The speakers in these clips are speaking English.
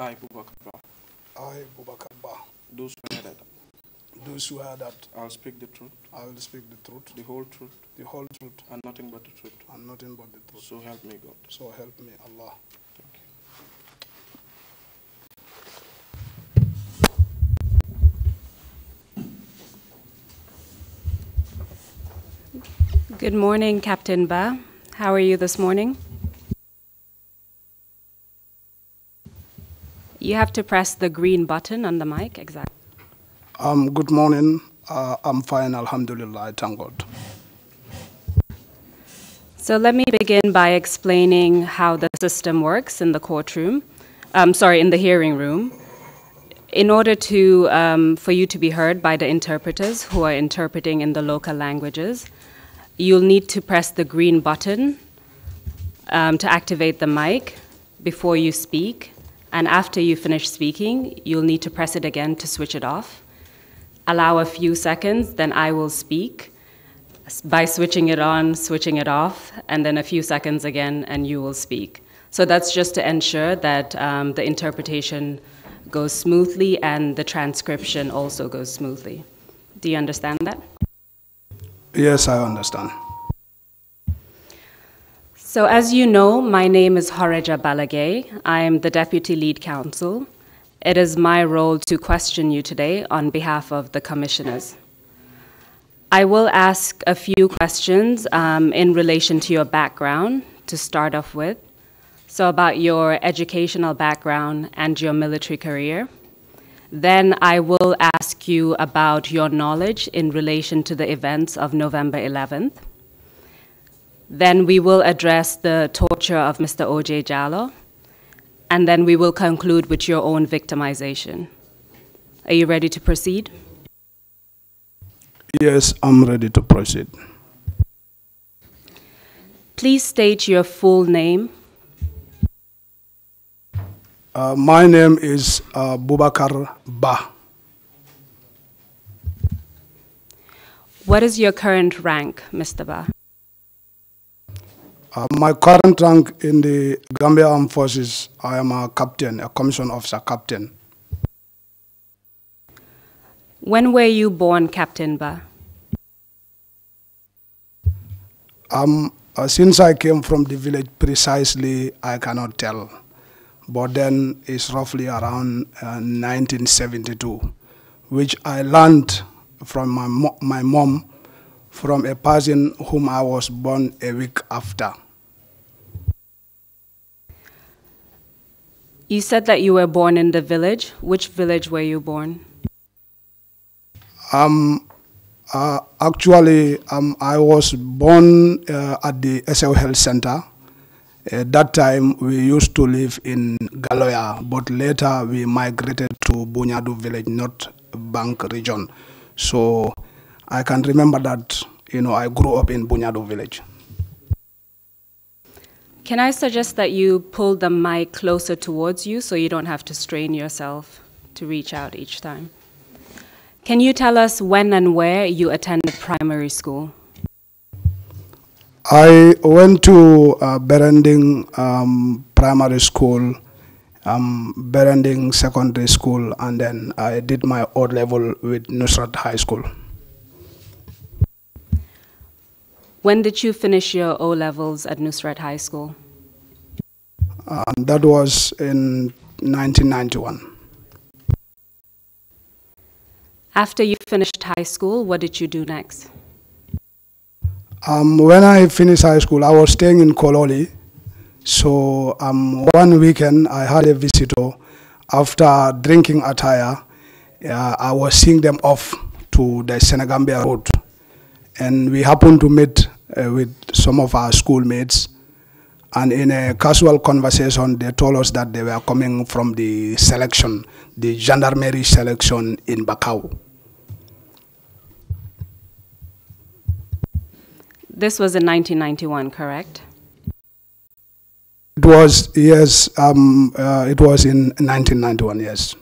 I, Bubakar Ba, I, Bubakar Ba, do swear that do swear that I will speak the truth, I will speak the truth, the whole truth, and nothing but the truth. and nothing but the truth. So help me God. So help me Allah. Thank you. Good morning, Captain Ba. How are you this morning? You have to press the green button on the mic, exactly. Good morning. I'm fine, alhamdulillah, thank God. So let me begin by explaining how the system works in the courtroom. In the hearing room. In order to, for you to be heard by the interpreters who are interpreting in the local languages, you'll need to press the green button to activate the mic before you speak. And after you finish speaking, you'll need to press it again to switch it off. Allow a few seconds, then I will speak by switching it on, switching it off, and then a few seconds again, and you will speak. So that's just to ensure that the interpretation goes smoothly and the transcription also goes smoothly. Do you understand that? Yes, I understand. So as you know, my name is Horeja Balagay. I am the Deputy Lead Counsel. It is my role to question you today on behalf of the commissioners. I will ask a few questions in relation to your background to start off with. So about your educational background and your military career. Then I will ask you about your knowledge in relation to the events of November 11th. Then we will address the torture of Mr. O.J. Jallow. And then we will conclude with your own victimization. Are you ready to proceed? Yes, I'm ready to proceed. Please state your full name. My name is Bubakar Ba. What is your current rank, Mr. Ba? My current rank in the Gambia Armed Forces, I am a captain, a commissioned officer captain. When were you born, Captain Ba? Since I came from the village precisely, I cannot tell. But then it's roughly around 1972, which I learned from my mom from a person whom I was born a week after. You said that you were born in the village. Which village were you born? Actually, I was born at the SL Health Center. At that time, we used to live in Galoya, but later we migrated to Bunyadu village, North Bank region. So I can remember that, I grew up in Bunyadu village. Can I suggest that you pull the mic closer towards you so you don't have to strain yourself to reach out each time? Can you tell us when and where you attended primary school? I went to Berending Primary School, Berending Secondary School, and then I did my O-level with Nusrat High School. When did you finish your O-levels at Nusrat High School? That was in 1991. After you finished high school, what did you do next? When I finished high school, I was staying in Kololi. So one weekend, I had a visitor. After drinking attire, I was seeing them off to the Senegambia Road. And we happened to meet with some of our schoolmates. And in a casual conversation, they told us that they were coming from the selection, the gendarmerie selection in Bakau. This was in 1991, correct? It was, yes, it was in 1991, yes.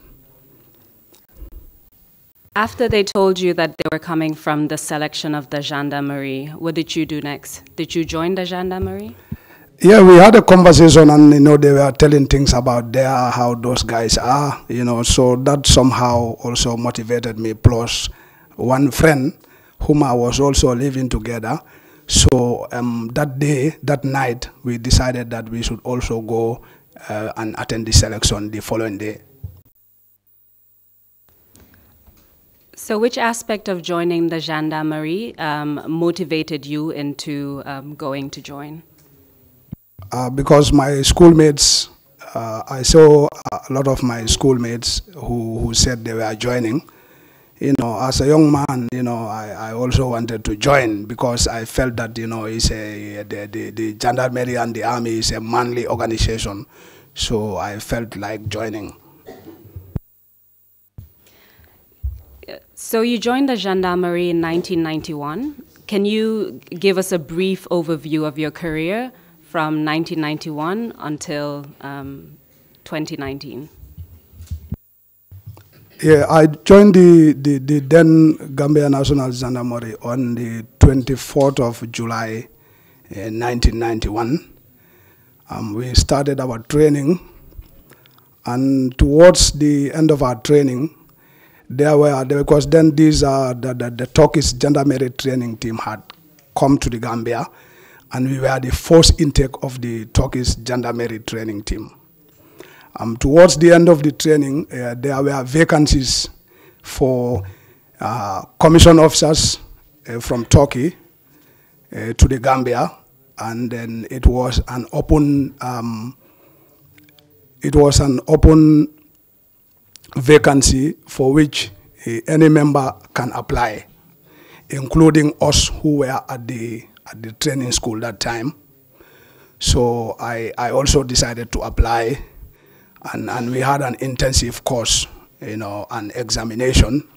After they told you that they were coming from the selection of the gendarmerie, what did you do next? Did you join the gendarmerie? Yeah, we had a conversation, and they were telling things about how those guys are, so that somehow also motivated me. Plus, one friend whom I was also living together. So that night, we decided that we should also go and attend the selection the following day. So which aspect of joining the gendarmerie motivated you into going to join? Because my schoolmates, I saw a lot of my schoolmates who said they were joining. As a young man, I also wanted to join because I felt that, the gendarmerie and the army is a manly organization. So I felt like joining. So you joined the gendarmerie in 1991. Can you give us a brief overview of your career from 1991 until 2019? Yeah, I joined the then Gambia National Gendarmerie on the 24th of July 1991. We started our training, and towards the end of our training, because then the Turkish gendarmerie training team had come to the Gambia, and we were the first intake of the Turkish gendarmerie training team. Towards the end of the training, there were vacancies for commission officers from Turkey to the Gambia, and then it was an open vacancy for which any member can apply, including us who were at the training school that time. So I also decided to apply, and we had an intensive course, an examination.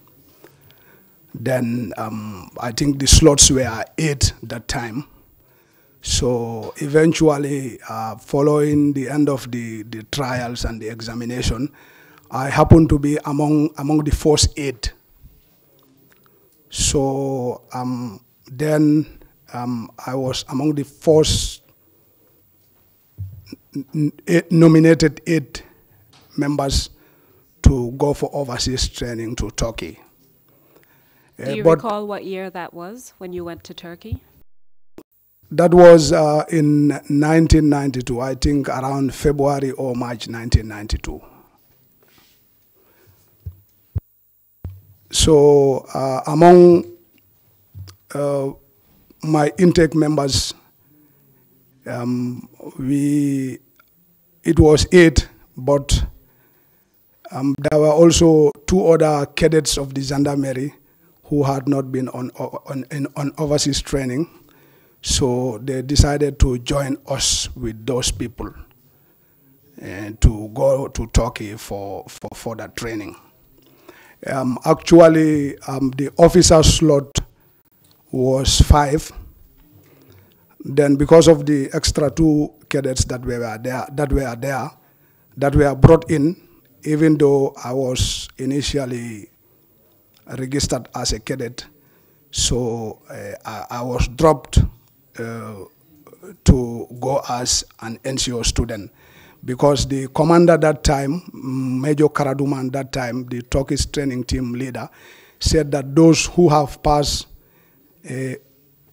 Then I think the slots were 8 that time. So eventually, following the end of the trials and the examination, I happened to be among the first 8. So then I was among the first nominated 8 members to go for overseas training to Turkey. Do you recall what year that was when you went to Turkey? That was in 1992, I think around February or March 1992. So among my intake members, it was 8, but there were also 2 other cadets of the gendarmerie who had not been on overseas training. So they decided to join us with those people and to go to Turkey for that training. Actually, the officer slot was 5. Then, because of the extra 2 cadets that were brought in, even though I was initially registered as a cadet, so I was dropped to go as an NCO student, because the commander that time, Major Karaduman that time, the Turkish training team leader, said that those who have passed,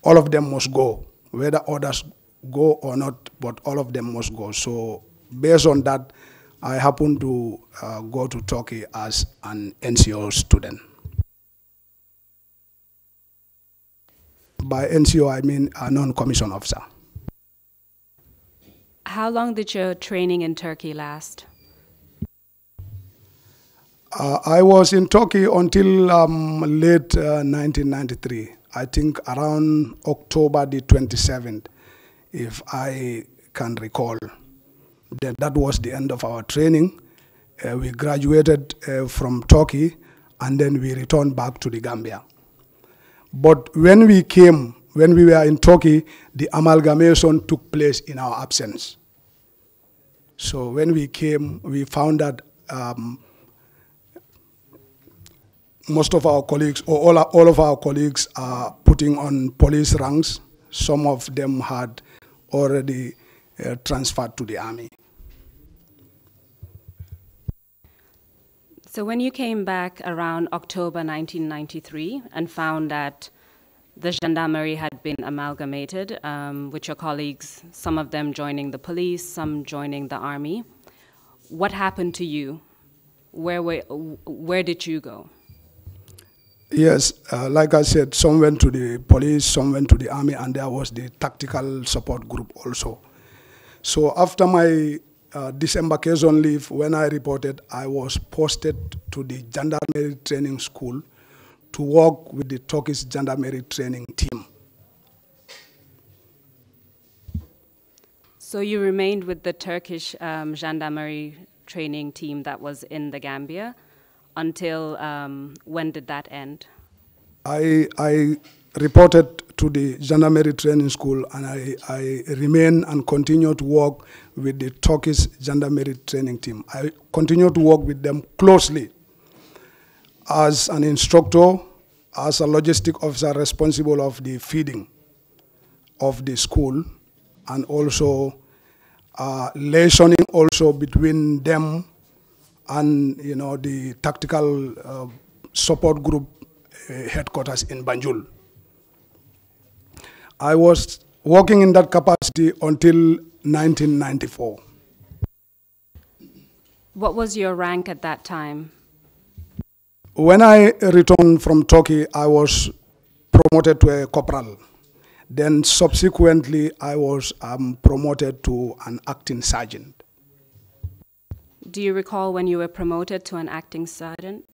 all of them must go, whether others go or not, but all of them must go. So based on that, I happened to go to Turkey as an NCO student. By NCO, I mean a non-commissioned officer. How long did your training in Turkey last? I was in Turkey until late 1993. I think around October the 27th, if I can recall. That was the end of our training. We graduated from Turkey, and then we returned back to the Gambia. But when we were in Turkey, the amalgamation took place in our absence. So when we came, we found that most of our colleagues, or all of our colleagues, are putting on police ranks. Some of them had already transferred to the army. So when you came back around October 1993 and found that the gendarmerie had been amalgamated with your colleagues, some of them joining the police, some joining the army, what happened to you? Where did you go? Yes, like I said, some went to the police, some went to the army, and there was the tactical support group also. So after my disembarkation leave, when I reported, I was posted to the gendarmerie training school to work with the Turkish gendarmerie training team. So you remained with the Turkish gendarmerie training team that was in the Gambia until when did that end? I reported to the gendarmerie training school, and I remain and continue to work with the Turkish gendarmerie training team. I continue to work with them closely as an instructor, as a logistic officer responsible of the feeding of the school, and also liaising also between them and the tactical support group headquarters in Banjul. I was working in that capacity until 1994. What was your rank at that time? When I returned from Turkey, I was promoted to a corporal. Then subsequently, I was promoted to an acting sergeant. Do you recall when you were promoted to an acting sergeant?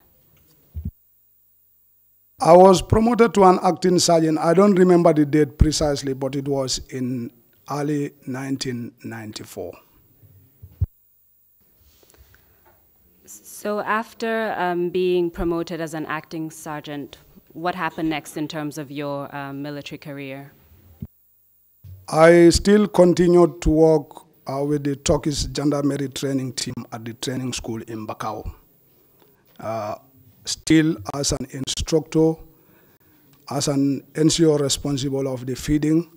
I was promoted to an acting sergeant. I don't remember the date precisely, but it was in early 1994. So after being promoted as an acting sergeant, what happened next in terms of your military career? I still continued to work with the Turkish gendarmerie training team at the training school in Bakau. Still as an instructor, as an NCO responsible of the feeding,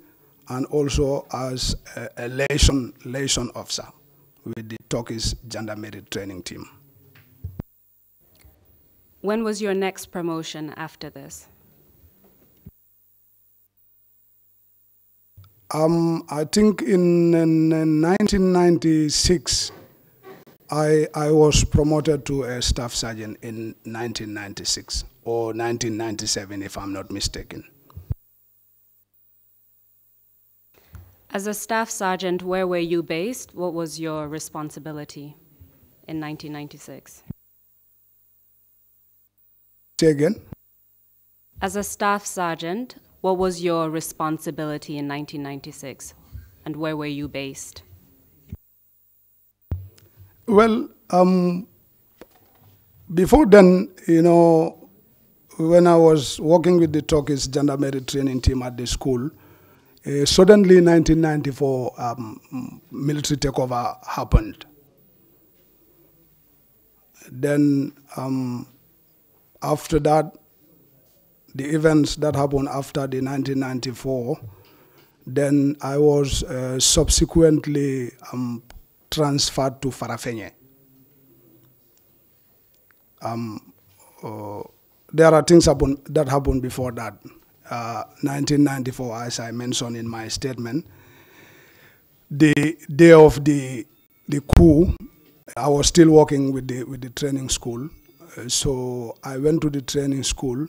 and also as a liaison officer with the Turkish gendarmerie training team. When was your next promotion after this? I think in 1996, I was promoted to a staff sergeant in 1996 or 1997, if I'm not mistaken. As a staff sergeant, where were you based? What was your responsibility in 1996? Say again? As a staff sergeant, what was your responsibility in 1996, and where were you based? Well, before then, when I was working with the Turkish gendarmerie training team at the school, suddenly in 1994, military takeover happened. Then after that, the events that happened after the 1994, then I was subsequently transferred to Farafenye. There are things that happened before that. 1994, as I mentioned in my statement, the day of the coup, I was still working with the training school. So I went to the training school.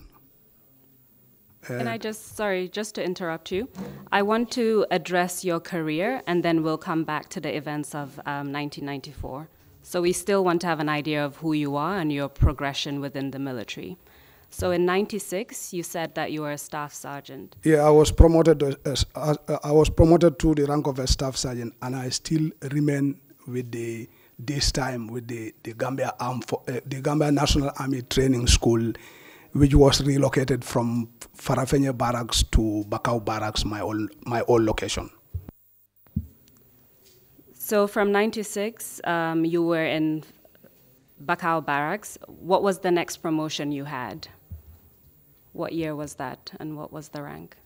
Can I sorry, just to interrupt you. I want to address your career, and then we'll come back to the events of 1994. So we still want to have an idea of who you are and your progression within the military. So in 96, you said that you were a staff sergeant. Yeah, I was promoted to the rank of a staff sergeant, and I still remain with this time with the Gambia National Army Training School, which was relocated from Farafenye Barracks to Bakau Barracks, my old location. So from 96, you were in Bakau Barracks. What was the next promotion you had? What year was that, and what was the rank?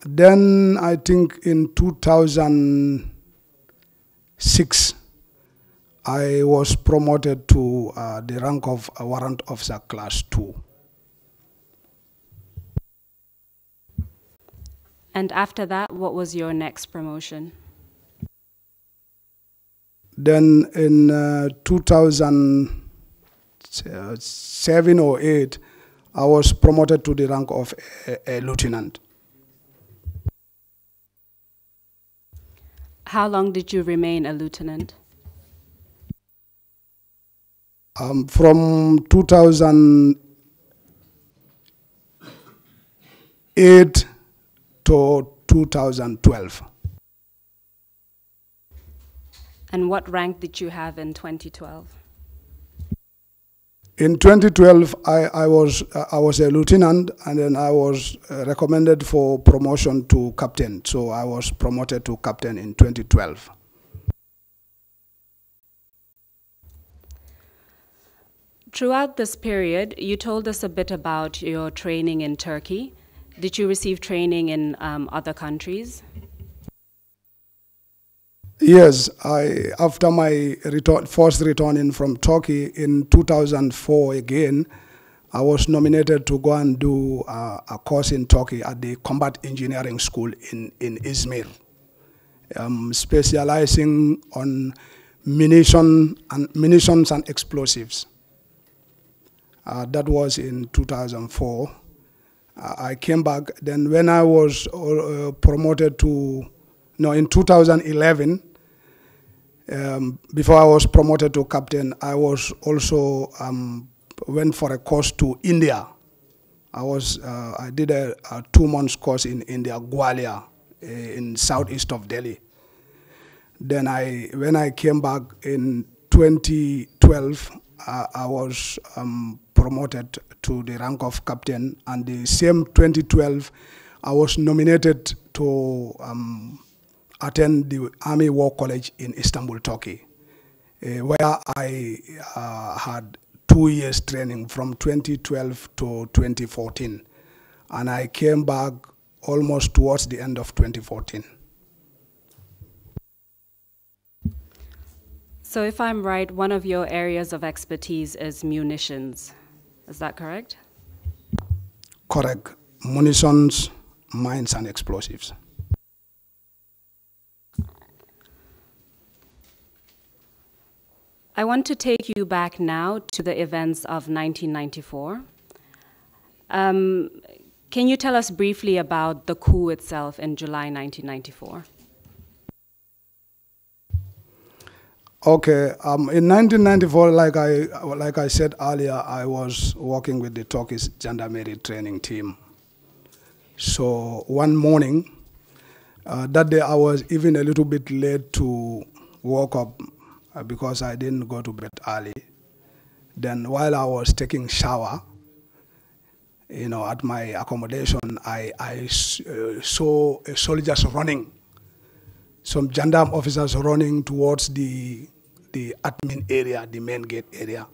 Then I think in 2006, I was promoted to the rank of a warrant officer class 2. And after that, what was your next promotion? Then in 2007 or 8, I was promoted to the rank of a lieutenant. How long did you remain a lieutenant? From 2008 to 2012. And what rank did you have in 2012? In 2012, I was a lieutenant, and then I was recommended for promotion to captain. So I was promoted to captain in 2012. Throughout this period, you told us a bit about your training in Turkey. Did you receive training in other countries? Yes, after my first returning from Turkey in 2004 again, I was nominated to go and do a course in Turkey at the Combat Engineering School in Izmir, specializing on munitions and explosives. That was in 2004. I came back. Then when I was promoted to, in 2011, before I was promoted to captain, I was also went for a course to India. I did a 2-month course in India, Gwalior, in southeast of Delhi. Then when I came back in 2012, I was promoted to the rank of captain, and the same 2012, I was nominated to attend the Army War College in Istanbul, Turkey, where I had 2 years training from 2012 to 2014. And I came back almost towards the end of 2014. So if I'm right, one of your areas of expertise is munitions. Is that correct? Correct. Munitions, mines, and explosives. I want to take you back now to the events of 1994. Can you tell us briefly about the coup itself in July 1994? Okay, in 1994, like I said earlier, I was working with the Turkish gendarmerie training team. So one morning, that day I was even a little bit late to wake up because I didn't go to bed early. Then while I was taking shower, at my accommodation, I saw soldiers running. Some gendarme officers running towards the admin area, the main gate area.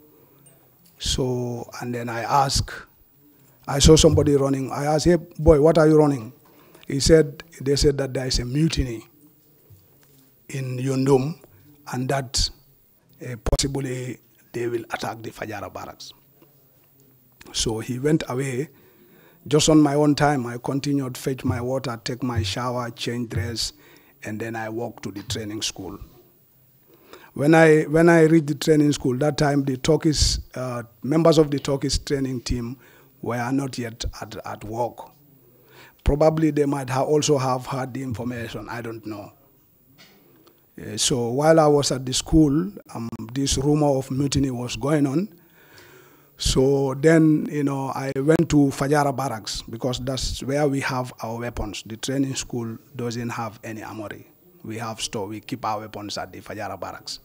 So, and then I saw somebody running. I asked, "Hey, boy, what are you running?" They said that there is a mutiny in Yundum, and that possibly they will attack the Fajara barracks. So he went away. Just on my own time, I continued to fetch my water, take my shower, change dress, and then I walked to the training school. When I reached the training school, that time the Turkish members of the Turkish training team were not yet at work. Probably they might also have had the information, I don't know. So while I was at the school, this rumor of mutiny was going on. So then, I went to Fajara barracks because that's where we have our weapons. The training school doesn't have any armory. We keep our weapons at the Fajara barracks.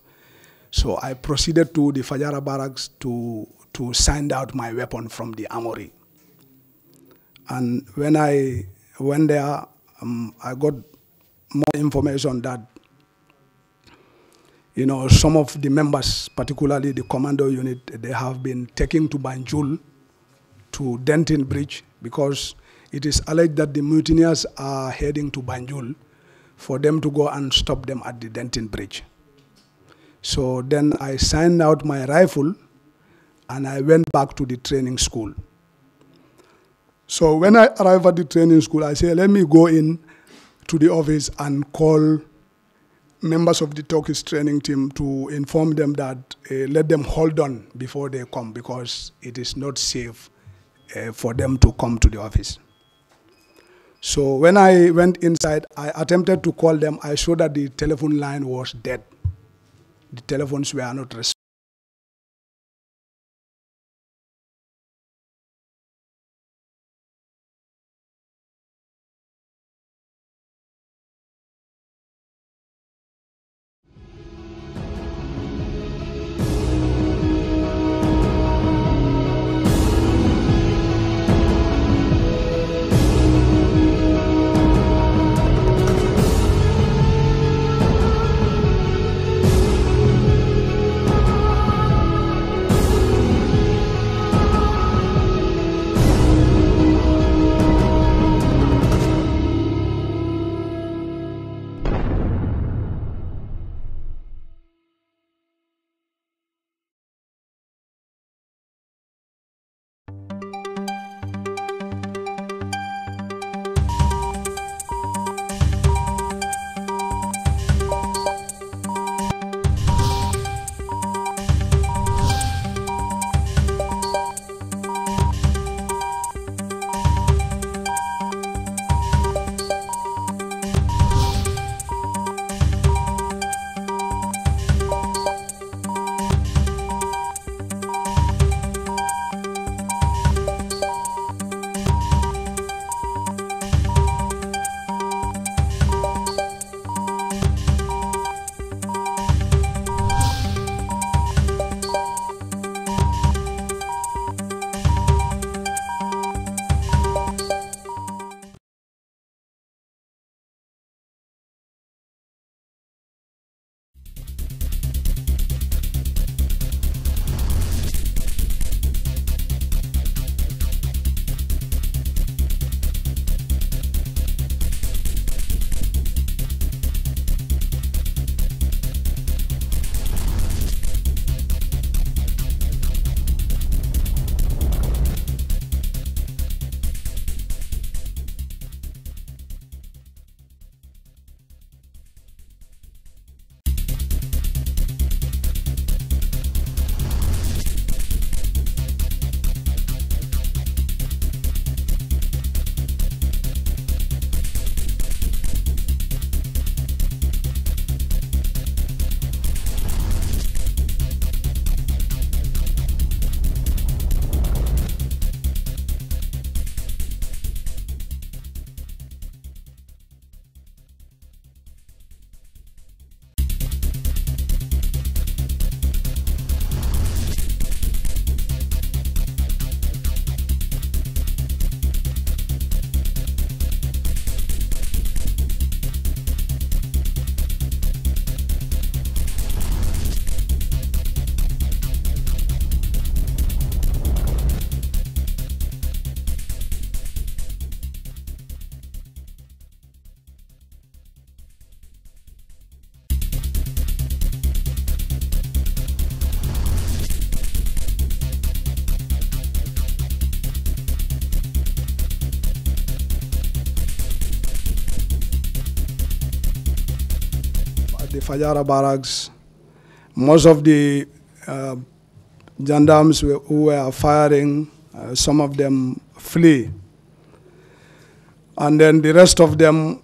So I proceeded to the Fajara barracks to send out my weapon from the armory. And when I went there, I got more information that some of the members, particularly the commando unit, they have been taken to Banjul, to Denton Bridge, because it is alleged that the mutineers are heading to Banjul for them to go and stop them at the Denton Bridge. So then I signed out my rifle and I went back to the training school. So when I arrived at the training school, I said, let me go in to the office and call members of the Turkish training team to inform them that let them hold on before they come because it is not safe for them to come to the office. So when I went inside, I attempted to call them. I saw that the telephone line was dead. The telephones were not responding. the Fajara barracks, most of the gendarmes who were firing, some of them flee. And then the rest of them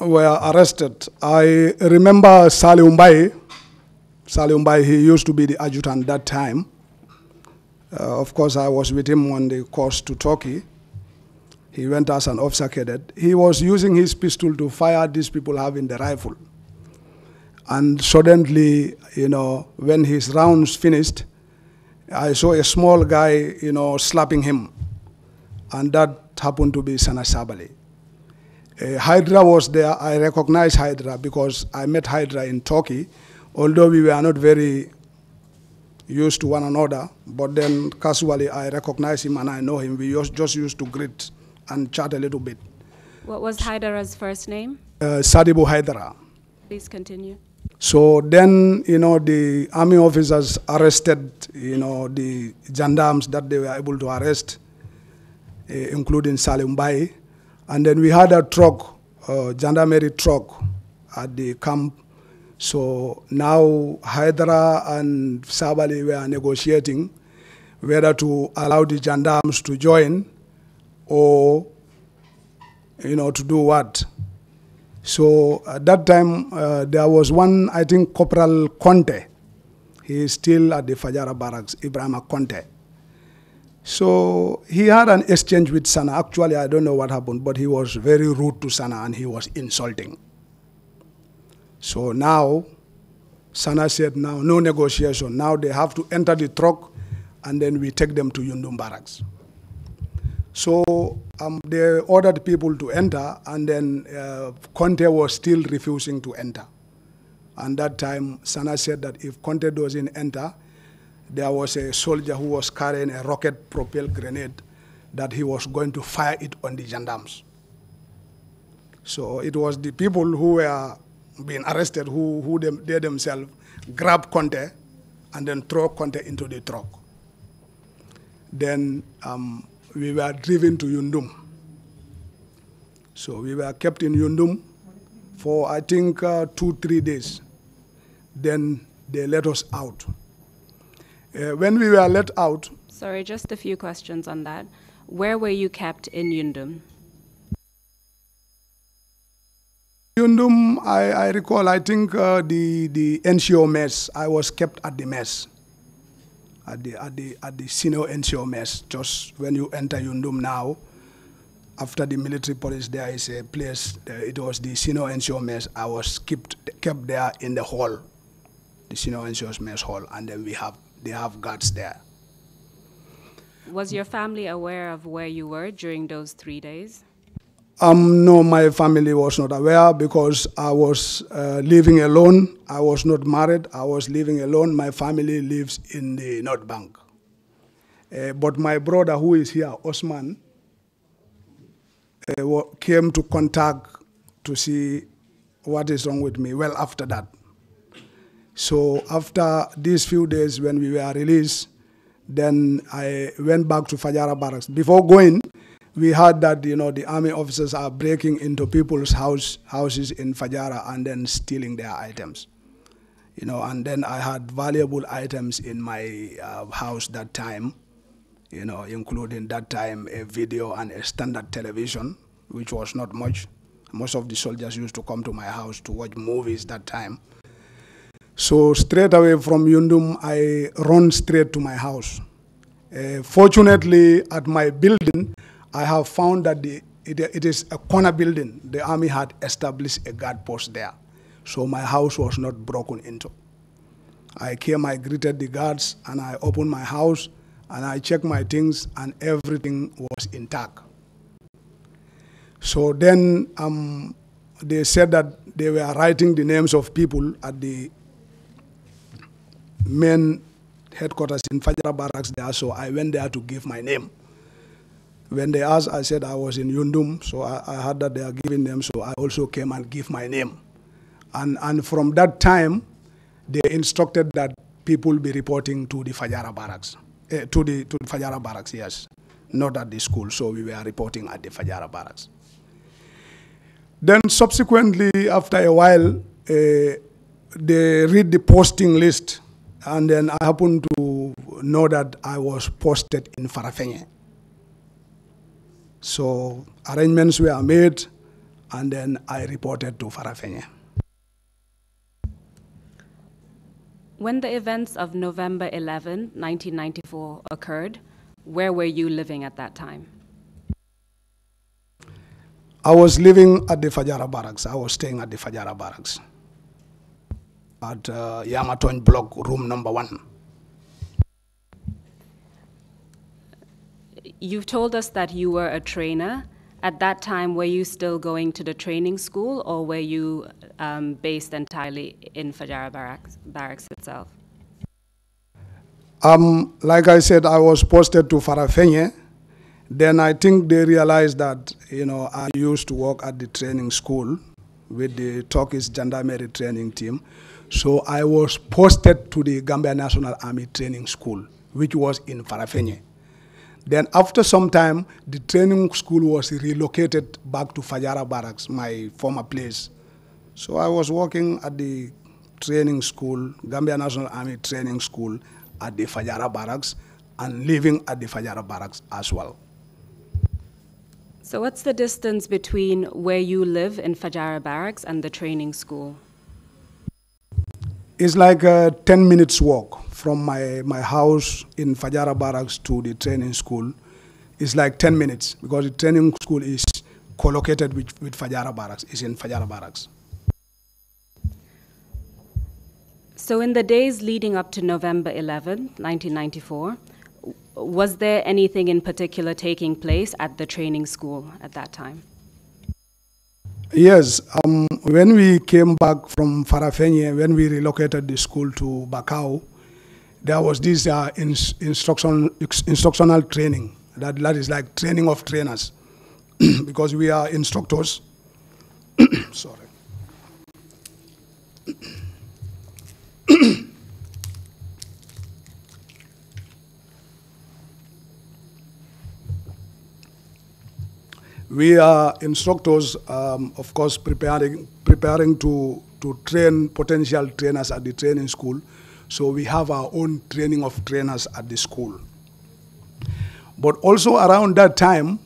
were arrested. I remember Salih Umbai, he used to be the adjutant that time. Of course, I was with him on the course to Turkey. He went as an officer cadet. He was using his pistol to fire these people having the rifle. And suddenly, when his rounds finished, I saw a small guy, slapping him. And that happened to be Sana Sabali. Hydra was there. I recognized Hydra because I met Hydra in Turkey, although we were not very used to one another. But then casually I recognized him and I know him. We just used to greet and chat a little bit. What was Haidara's first name? Sadibu Haidara. Please continue. So then, the army officers arrested, the gendarmes that they were able to arrest, including Salim Bai. And then we had a truck, gendarmerie truck at the camp. So now Haidara and Sabali were negotiating whether to allow the gendarmes to join or, to do what. So at that time, there was one, I think, Corporal Conte. He is still at the Fajara barracks, Ibrahim Conte. So he had an exchange with Sana. Actually, I don't know what happened, but he was very rude to Sana and he was insulting. So now, Sana said, now no negotiation. Now they have to enter the truck and then we take them to Yundum barracks. So they ordered people to enter, and then Conte was still refusing to enter. And that time, Sana said that if Conte doesn't enter, there was a soldier who was carrying a rocket-propelled grenade that he was going to fire it on the gendarmes. So it was the people who were being arrested who they themselves grabbed Conte and then throw Conte into the truck. Then we were driven to Yundum. So we were kept in Yundum for, I think, 2-3 days. Then they let us out. When we were let out... Sorry, just a few questions on that. Where were you kept in Yundum? Yundum, I recall, I think the NCO mess, I was kept at the mess. At the senior NCO mess, just when you enter Yundum now, after the military police, there is a place, it was the senior NCO mess. I was kept there in the hall, the senior NCO's mess hall, and then they have guards there. Was your family aware of where you were during those 3 days? No, my family was not aware because I was living alone. I was not married. I was living alone. My family lives in the North Bank. But my brother, who is here, Osman, came to contact to see what is wrong with me well after that. So after these few days when we were released, then I went back to Fajara barracks. Before going, we heard that the army officers are breaking into people's houses in Fajara and then stealing their items. And then I had valuable items in my house that time, including that time a video and a standard television, which was not much. Most of the soldiers used to come to my house to watch movies that time. So straight away from Yundum, I run straight to my house. Fortunately, at my building, I have found that it is a corner building. The army had established a guard post there. So my house was not broken into. I came, I greeted the guards, and I opened my house, and I checked my things, and everything was intact. So then they said that they were writing the names of people at the main headquarters in Fajara barracks there, so I went there to give my name. When they asked, I said I was in Yundum, so I heard that they are giving them, so I also came and give my name. And from that time, they instructed that people be reporting to the Fajara barracks, to the Fajara barracks, yes, not at the school, so we were reporting at the Fajara barracks. Then subsequently, after a while, they read the posting list, and then I happened to know that I was posted in Farafenye. So arrangements were made, and then I reported to Farafenye. When the events of November 11, 1994 occurred, where were you living at that time? I was living at the Fajara barracks. I was staying at the Fajara barracks at Yamaton block, room number 1. You've told us that you were a trainer. At that time, were you still going to the training school, or were you based entirely in Fajara barracks itself? Like I said, I was posted to Farafenye. Then I think they realized that, I used to work at the training school with the Turkish Gendarmerie training team. So I was posted to the Gambia National Army Training School, which was in Farafenye. Then after some time, the training school was relocated back to Fajara Barracks, my former place. So I was working at the training school, Gambia National Army Training School at the Fajara Barracks and living at the Fajara Barracks as well. So what's the distance between where you live in Fajara Barracks and the training school? It's like a 10 minutes walk from my house in Fajara Barracks to the training school. It's like 10 minutes because the training school is co-located with Fajara Barracks. It's in Fajara Barracks. So in the days leading up to November 11th, 1994, was there anything in particular taking place at the training school at that time? Yes, when we came back from Farafenye, when we relocated the school to Bakau, there was this instructional training. That is like training of trainers, because we are instructors. Sorry. We are instructors, of course, preparing to train potential trainers at the training school. So we have our own training of trainers at the school. But also around that time,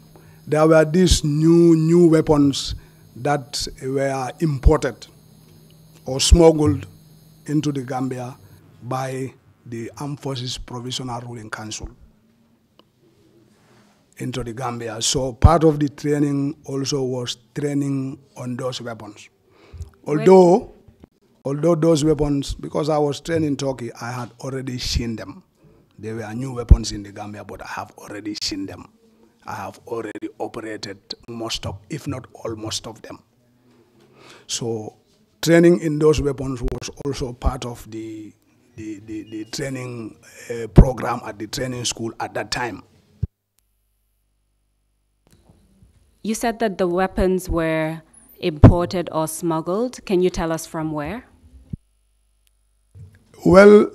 there were these new weapons that were imported or smuggled into the Gambia by the Armed Forces Provisional Ruling Council into the Gambia. So part of the training also was training on those weapons. Although those weapons, because I was trained in Turkey, I had already seen them. There were new weapons in the Gambia, but I have already seen them. I have already operated most of, if not almost of them. So training in those weapons was also part of the training program at the training school at that time. You said that the weapons were imported or smuggled. Can you tell us from where? Well,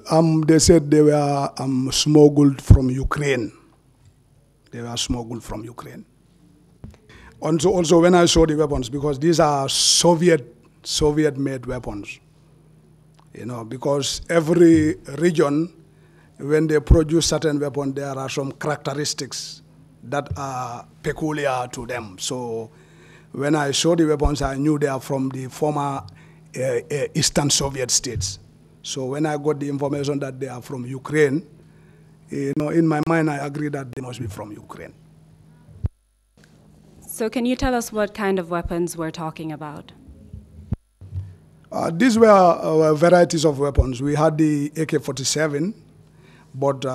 they said they were smuggled from Ukraine. They were smuggled from Ukraine. Also, when I saw the weapons, because these are Soviet-made weapons, because every region, when they produce certain weapons, there are some characteristics that are peculiar to them. So when I saw the weapons, I knew they are from the former Eastern Soviet states. So when I got the information that they are from Ukraine, in my mind, I agree that they must be from Ukraine. So can you tell us what kind of weapons we're talking about? These were varieties of weapons. We had the AK-47, but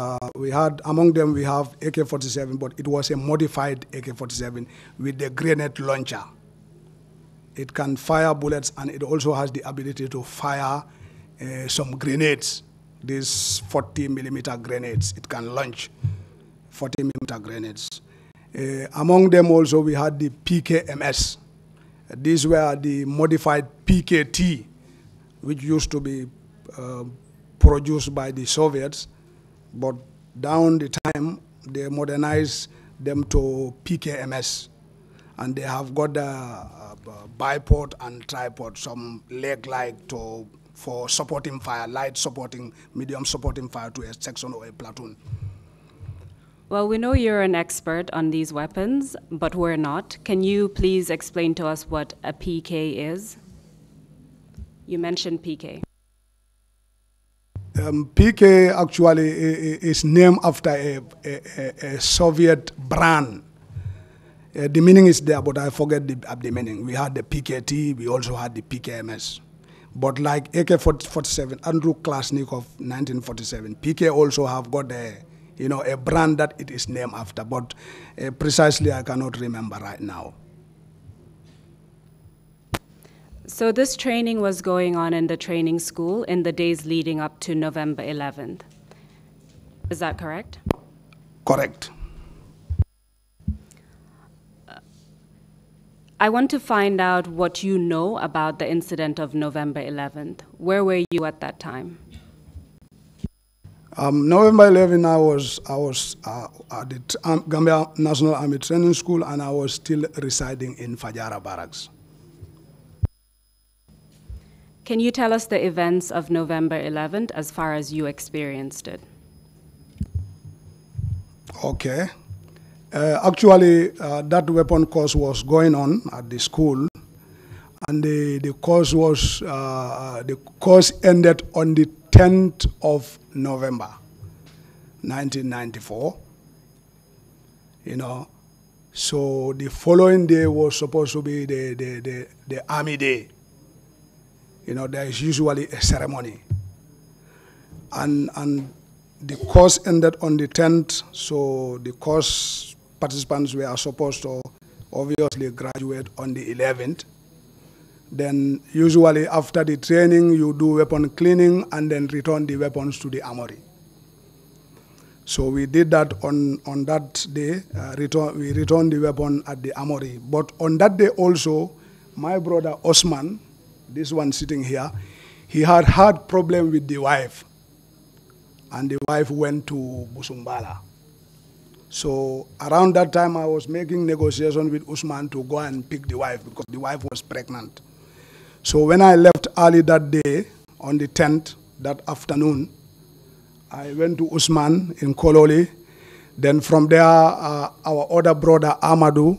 among them we have AK-47, but it was a modified AK-47 with the grenade launcher. It can fire bullets, and it also has the ability to fire some grenades, these 40-millimeter grenades. It can launch 40-millimeter grenades. Among them also we had the PKMS. These were the modified PKT, which used to be produced by the Soviets, but down the time they modernized them to PKMS, and they have got a bipod and tripod, some leg-like for supporting fire, light supporting, medium supporting fire to a section or a platoon. Well, we know you're an expert on these weapons, but we're not. Can you please explain to us what a PK is? You mentioned PK. PK actually is named after a Soviet brand. The meaning is there, but I forget the meaning. We had the PKT, we also had the PKMS. But like AK-47, Andrew Klasnikov, 1947, PK also have got a brand that it is named after, but precisely I cannot remember right now. So this training was going on in the training school in the days leading up to November 11th. Is that correct? Correct. I want to find out what you know about the incident of November 11th. Where were you at that time? November 11, I was at the Gambia National Army Training School, and I was still residing in Fajara Barracks. Can you tell us the events of November 11th as far as you experienced it? Okay. Actually, that weapon course was going on at the school, and the course ended on the 10th of November, 1994. You know, so the following day was supposed to be the Army Day. You know, there is usually a ceremony, and the course ended on the 10th. So the course participants were supposed to obviously graduate on the 11th. Then usually after the training, you do weapon cleaning and then return the weapons to the armory. So we did that on that day. We returned the weapon at the armory. But on that day also, my brother Osman, this one sitting here, he had problem with the wife. And the wife went to Busumbala. So around that time, I was making negotiations with Usman to go and pick the wife because the wife was pregnant. So when I left early that day, on the 10th, that afternoon, I went to Usman in Kololi. Then from there, our other brother, Amadou,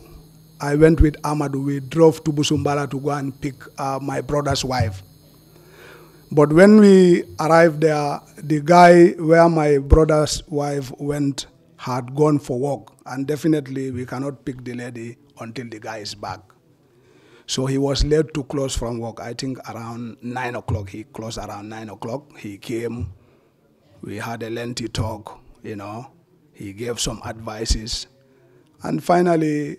I went with Amadou. We drove to Busumbala to go and pick my brother's wife. But when we arrived there, the guy where my brother's wife went had gone for work, and definitely we cannot pick the lady until the guy is back. So he was late to close from work. I think around 9 o'clock. He closed around 9 o'clock. He came. We had a lengthy talk, you know. He gave some advices. And finally,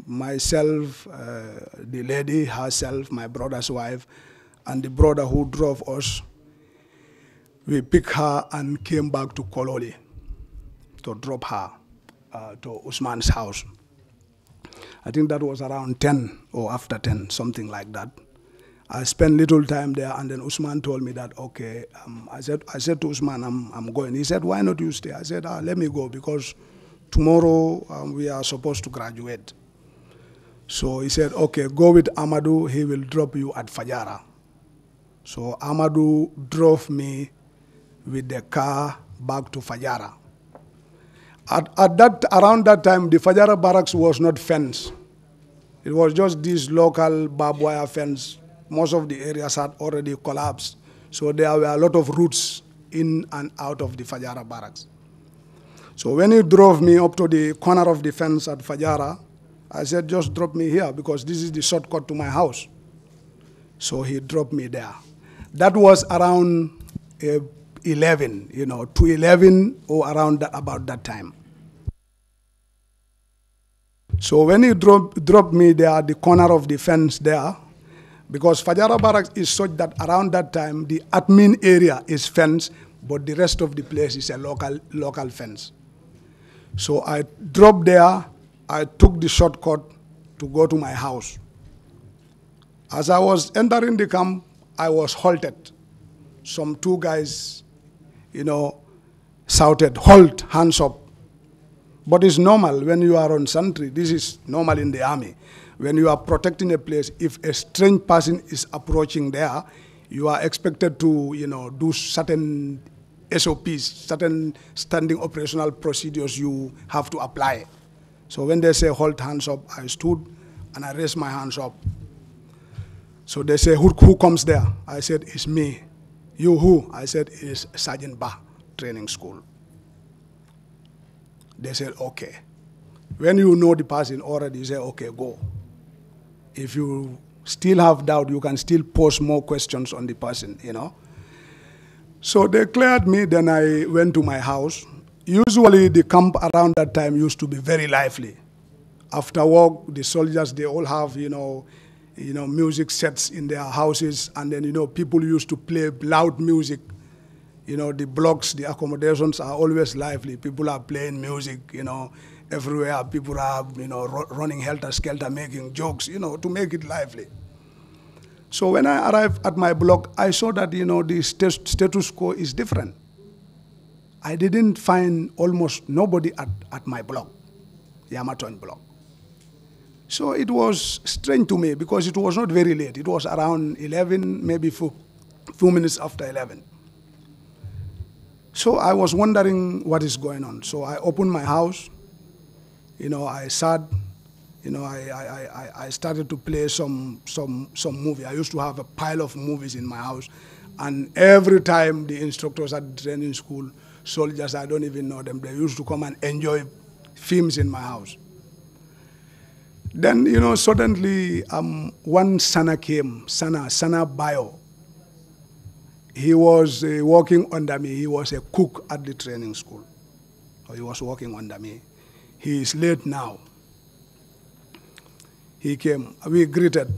myself, the lady herself, my brother's wife, and the brother who drove us, we picked her and came back to Kololi to drop her to Usman's house. I think that was around 10 or after 10, something like that. I spent little time there, and then Usman told me that, okay, I said to Usman, I'm going. He said, why not you stay? I said, let me go because tomorrow we are supposed to graduate. So he said, okay, go with Amadou. He will drop you at Fajara. So Amadou drove me with the car back to Fajara. Around that time, the Fajara barracks was not fenced. It was just this local barbed wire fence. Most of the areas had already collapsed. So there were a lot of routes in and out of the Fajara barracks. So when he drove me up to the corner of the fence at Fajara, I said, just drop me here because this is the shortcut to my house. So he dropped me there. That was around 11, you know, to 11 or around about that time. So when he dropped me there at the corner of the fence there, because Fajara Barracks is such that around that time, the admin area is fenced, but the rest of the place is a local fence. So I dropped there, I took the shortcut to go to my house. As I was entering the camp, I was halted. Some two guys, you know, shouted, halt, hands up. But it's normal when you are on sentry. This is normal in the army. When you are protecting a place, if a strange person is approaching there, you are expected to, you know, do certain SOPs, certain standing operational procedures you have to apply. So when they say halt, hands up, I stood and I raised my hands up. So they say, who comes there? I said, it's me. You who? I said, it's Sergeant Ba, training school. They said, okay. When you know the person already, you say, okay, go. If you still have doubt, you can still pose more questions on the person, you know. So they cleared me, then I went to my house. Usually the camp around that time used to be very lively. After work, the soldiers, they all have, you know, music sets in their houses, and then, you know, people used to play loud music. You know, the blocks, the accommodations are always lively. People are playing music, you know, everywhere people are, running helter-skelter, making jokes, to make it lively. So when I arrived at my block, I saw that, the status quo is different. I didn't find almost nobody at my block, Yamaton block. So it was strange to me because it was not very late. It was around 11, maybe few minutes after 11. So I was wondering what is going on. So I opened my house, I sat, I started to play some movie. I used to have a pile of movies in my house, and every time the instructors at the training school, soldiers, I don't even know them, they used to come and enjoy films in my house. Then, suddenly one Sana came, Sana Bio. He was working under me. He was a cook at the training school. So he was working under me. He is late now. He came. We greeted.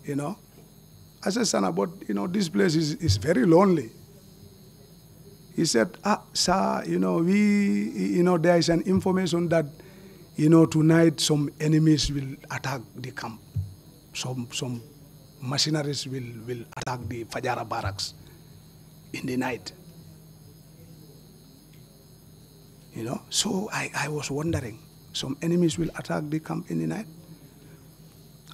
I said, Sana, but this place is very lonely. He said, sir, there is an information that, tonight some enemies will attack the camp. Some mercenaries will attack the Fajara barracks in the night. So I was wondering, some enemies will attack the camp in the night?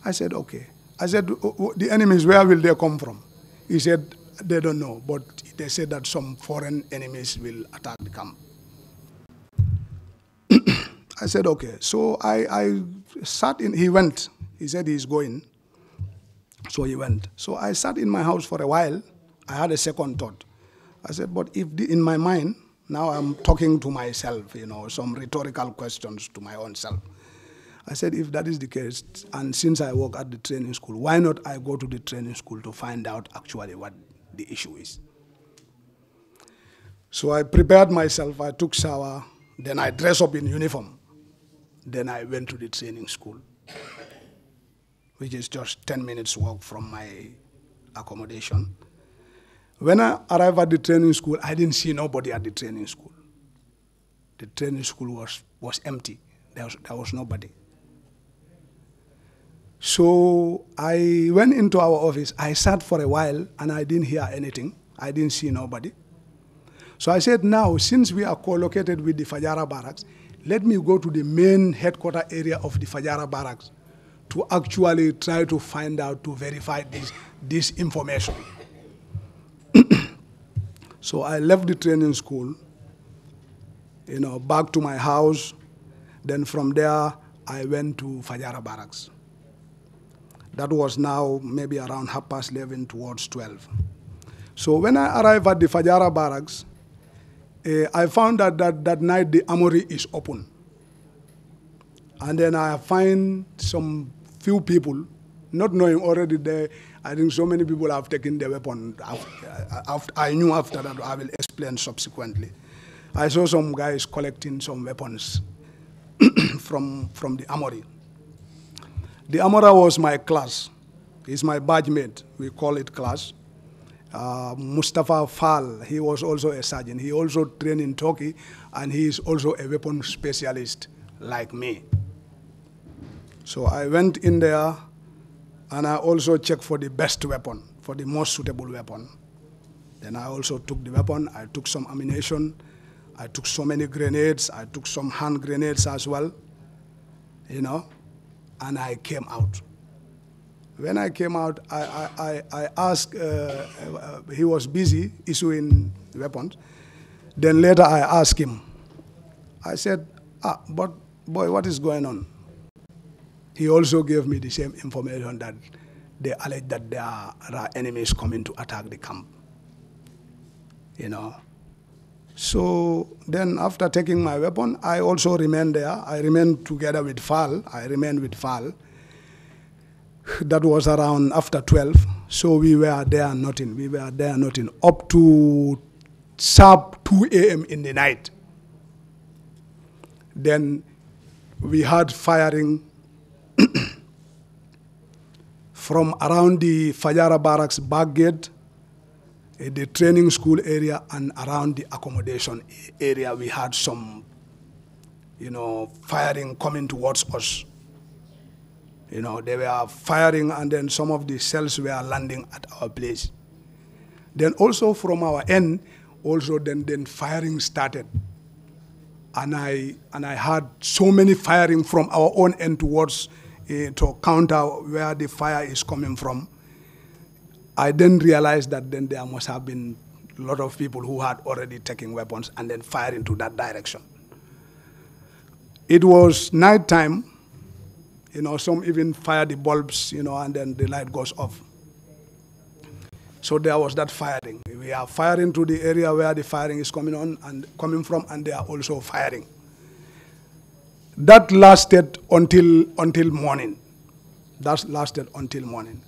I said, okay. I said, the enemies, where will they come from? He said, they don't know, but they said that some foreign enemies will attack the camp. I said, okay. So I sat in, he went. He said he's going. So he went. So I sat in my house for a while. I had a second thought. I said, but if in my mind, now I'm talking to myself, some rhetorical questions to my own self. I said, if that is the case, and since I work at the training school, why not I go to the training school to find out actually what the issue is? So I prepared myself, I took shower, then I dressed up in uniform. Then I went to the training school, which is just 10 minutes walk from my accommodation. When I arrived at the training school, I didn't see nobody at the training school. The training school was empty. There was nobody. So I went into our office. I sat for a while, and I didn't hear anything. I didn't see nobody. So I said, now, since we are co-located with the Fajara barracks, let me go to the main headquarter area of the Fajara barracks to actually try to find out, to verify this information. So I left the training school, back to my house. Then from there, I went to Fajara barracks. That was now maybe around 11:30 towards 12. So when I arrived at the Fajara barracks, I found that night the armory is open. And then I find some few people, not knowing already I think so many people have taken their weapon. I knew after that, I will explain subsequently. I saw some guys collecting some weapons from the armory. The armorer was my class. He's my badge mate. We call it class. Mustafa Fall, he was also a sergeant. He also trained in Turkey, and he is also a weapon specialist like me. So I went in there, and I also checked for the best weapon, for the most suitable weapon. Then I also took the weapon. I took some ammunition. I took so many grenades. I took some hand grenades as well, and I came out. When I came out, I asked, he was busy issuing weapons. Then later I asked him. I said, but boy, what is going on? He also gave me the same information that they allege that there are enemies coming to attack the camp. So then after taking my weapon, I also remained there. I remained together with Fall. I remained with Fall. That was around after 12. So we were there nothing. We were there nothing up to sharp 2 a.m. in the night. Then we had firing from around the Fajara barracks back gate, the training school area, and around the accommodation area. We had some firing coming towards us. They were firing, and then some of the shells were landing at our place. Then also from our end, also then firing started. And I had so many firing from our own end towards to counter where the fire is coming from. I then realized that then there must have been a lot of people who had already taken weapons and then fired into that direction. It was night time. Some even fire the bulbs, and then the light goes off. So there was that firing. We are firing to the area where the firing is coming from, and they are also firing. That lasted until morning. That lasted until morning.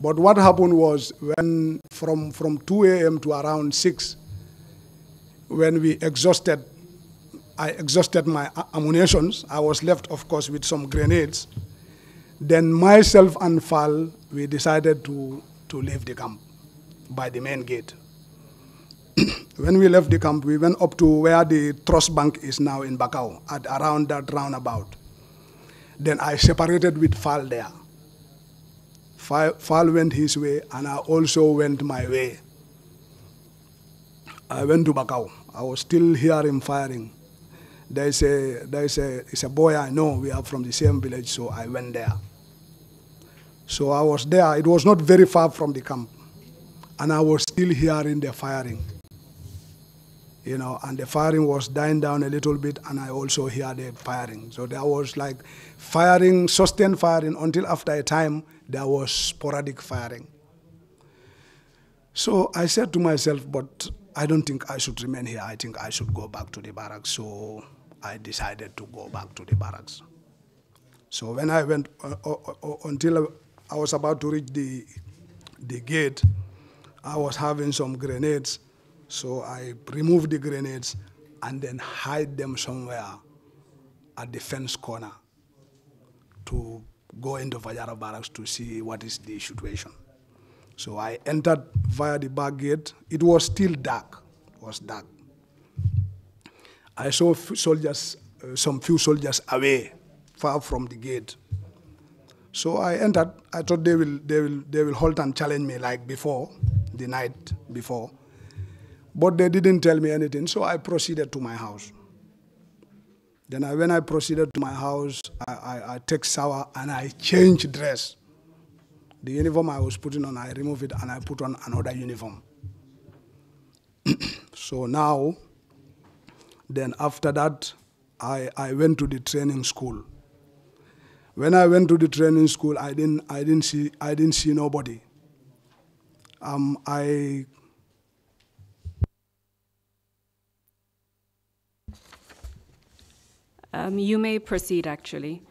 But what happened was when from 2 a.m. to around 6, when I exhausted my ammunitions. I was left, of course, with some grenades. Then myself and Fal, we decided to leave the camp by the main gate. When we left the camp, we went up to where the trust bank is now in Bakau, at around that roundabout. Then I separated with Fal there. Fal went his way, and I also went my way. I went to Bakau. I was still hearing firing. It's a boy I know. We are from the same village, so I went there. So I was there. It was not very far from the camp, and I was still hearing the firing. And the firing was dying down a little bit, and I also hear the firing. So there was like firing, sustained firing, until after a time, there was sporadic firing. So I said to myself, but I don't think I should remain here. I think I should go back to the barracks. So I decided to go back to the barracks. So when I went, until I was about to reach the gate, I was having some grenades. So I removed the grenades and then hide them somewhere at the fence corner to go into Fajara barracks to see what is the situation. So I entered via the back gate. It was still dark. It was dark. I saw soldiers, some few soldiers away, far from the gate. So I entered. I thought they will halt and challenge me like before, the night before. But they didn't tell me anything, so I proceeded to my house. Then when I proceeded to my house, I take shower and I changed dress. The uniform I was putting on, I removed it and I put on another uniform. So now, then after that, I went to the training school. When I went to the training school, I didn't see nobody. You may proceed, actually.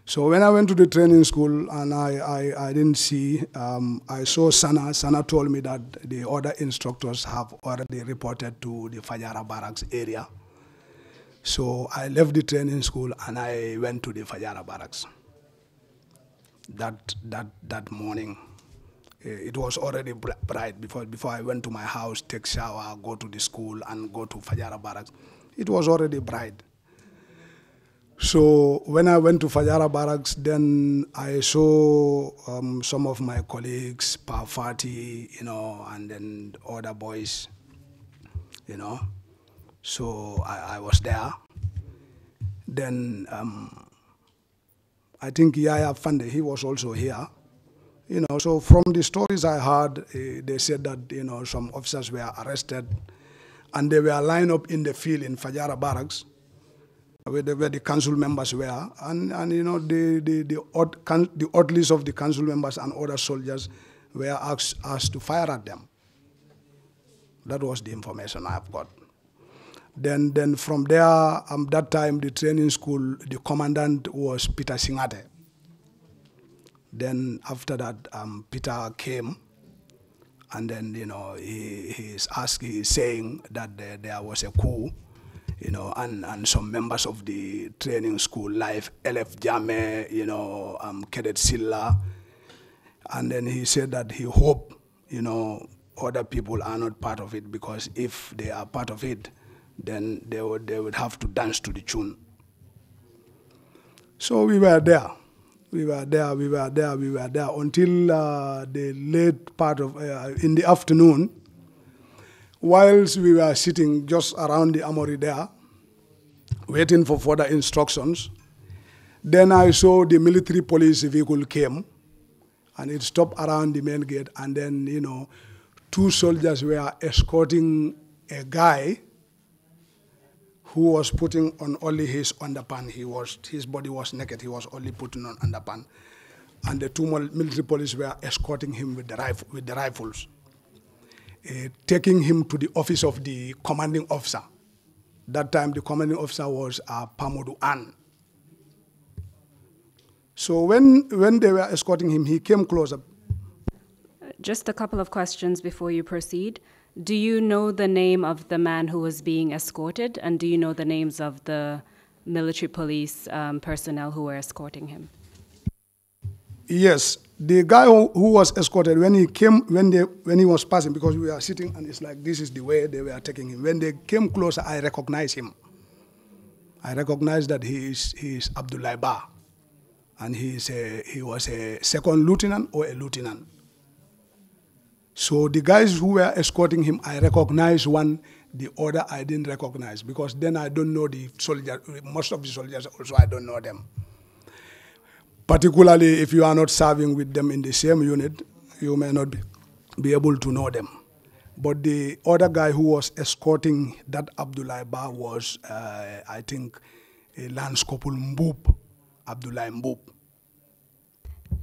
So when I went to the training school and I didn't see, I saw Sana. Sana told me that the other instructors have already reported to the Fajara barracks area. So I left the training school and I went to the Fajara barracks. That morning, it was already bright before I went to my house, take shower, go to the school and go to Fajara barracks. It was already bright. So when I went to Fajara barracks, then I saw some of my colleagues, Parfati, and then other boys, So I was there. Then I think Eyeafrica, he was also here. So from the stories I heard, they said that, some officers were arrested and they were lined up in the field in Fajara barracks, where the council members were, and the odd list of the council members and other soldiers were asked to fire at them. That was the information I've got. Then from there, that time the training school, the commandant was Peter Singate. Then after that, Peter came, and then he's saying that there was a coup. And some members of the training school, like LF Jame, Cadet Silla, and then he said that he hoped, other people are not part of it, because if they are part of it, then they would have to dance to the tune. So we were there. We were there until the late part of, in the afternoon, whilst we were sitting just around the armory there, waiting for further instructions. Then I saw the military police vehicle came, and it stopped around the main gate, and then, you know, 2 soldiers were escorting a guy who was putting on only his underpants. His body was naked, he was only putting on underpants. And the 2 military police were escorting him with the rifles, taking him to the office of the commanding officer. That time, the commanding officer was Pamodu An. So when they were escorting him, he came closer. Just a couple of questions before you proceed. Do you know the name of the man who was being escorted, and do you know the names of the military police personnel who were escorting him? Yes, the guy who was escorted, when he was passing, because we were sitting and it's like this is the way they were taking him. When they came closer, I recognized him. I recognized that he is Abdullah Ba, and he was a second lieutenant or a lieutenant. So the guys who were escorting him, I recognized one. The other I didn't recognize, because then I don't know the soldiers. Most of the soldiers also I don't know them. Particularly if you are not serving with them in the same unit, you may not be able to know them. But the other guy who was escorting that Abdullah Ba was, I think, a Lance Corporal Mbub, Abdullah Mbub.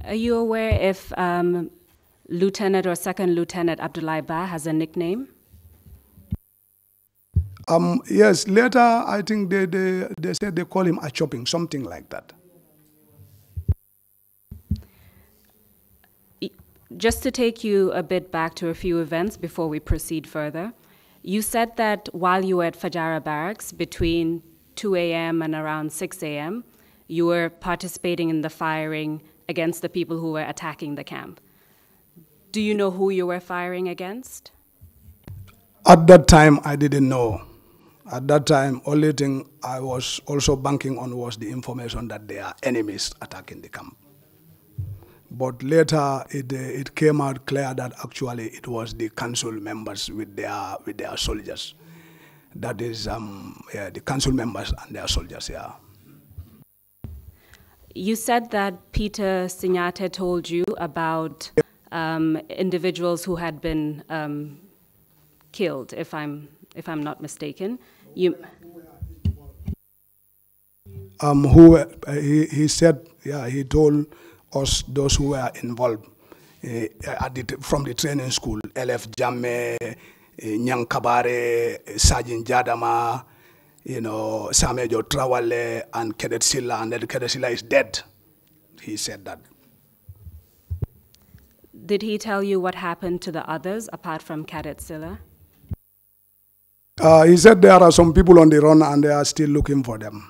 Are you aware if Lieutenant or Second Lieutenant Abdullah Ba has a nickname? Yes, later I think they said they call him a chopping, something like that. Just to take you a bit back to a few events before we proceed further, you said that while you were at Fajara Barracks between 2 a.m. and around 6 a.m., you were participating in the firing against the people who were attacking the camp. Do you know who you were firing against? At that time, I didn't know. At that time, only thing I was also banking on was the information that there are enemies attacking the camp. But later, it came out clear that actually it was the council members with their soldiers. That is, the council members and their soldiers, yeah. You said that Peter Sinyate told you about individuals who had been killed, if I'm not mistaken. He said, yeah, he told us those who were involved from the training school, LF Jamme, Nyang Kabare, Sergeant Jadama, Samejo Trawale, and Cadet Silla, and that Cadet Silla is dead. He said that. Did he tell you what happened to the others apart from Cadet Silla? He said there are some people on the run and they are still looking for them.